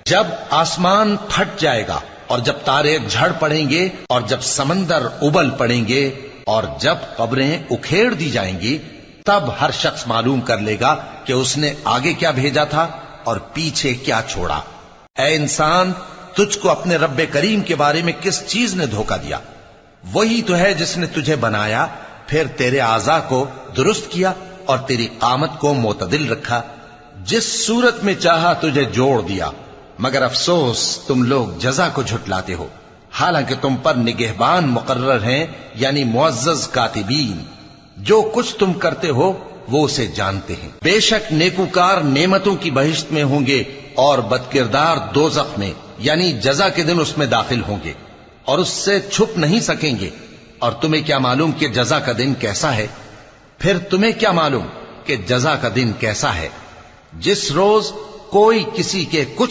جب آسمان پھٹ جائے گا اور جب تارے جھڑ پڑیں گے اور جب سمندر ابل پڑیں گے اور جب قبریں اکھیڑ دی جائیں گی، تب ہر شخص معلوم کر لے گا کہ اس نے آگے کیا بھیجا تھا اور پیچھے کیا چھوڑا۔ اے انسان، تجھ کو اپنے رب کریم کے بارے میں کس چیز نے دھوکہ دیا؟ وہی تو ہے جس نے تجھے بنایا، پھر تیرے اعضاء کو درست کیا اور تیری قامت کو معتدل رکھا، جس صورت میں چاہا تجھے جوڑ دیا، مگر افسوس تم لوگ جزا کو جھٹلاتے ہو، حالانکہ تم پر نگہبان مقرر ہیں، یعنی معزز کاتبین۔ جو کچھ تم کرتے ہو وہ اسے جانتے ہیں۔ بے شک نیکوکار نعمتوں کی بہشت میں ہوں گے اور بدکردار دوزخ میں، یعنی جزا کے دن اس میں داخل ہوں گے اور اس سے چھپ نہیں سکیں گے۔ اور تمہیں کیا معلوم کہ جزا کا دن کیسا ہے؟ پھر تمہیں کیا معلوم کہ جزا کا دن کیسا ہے؟ جس روز کوئی کسی کے کچھ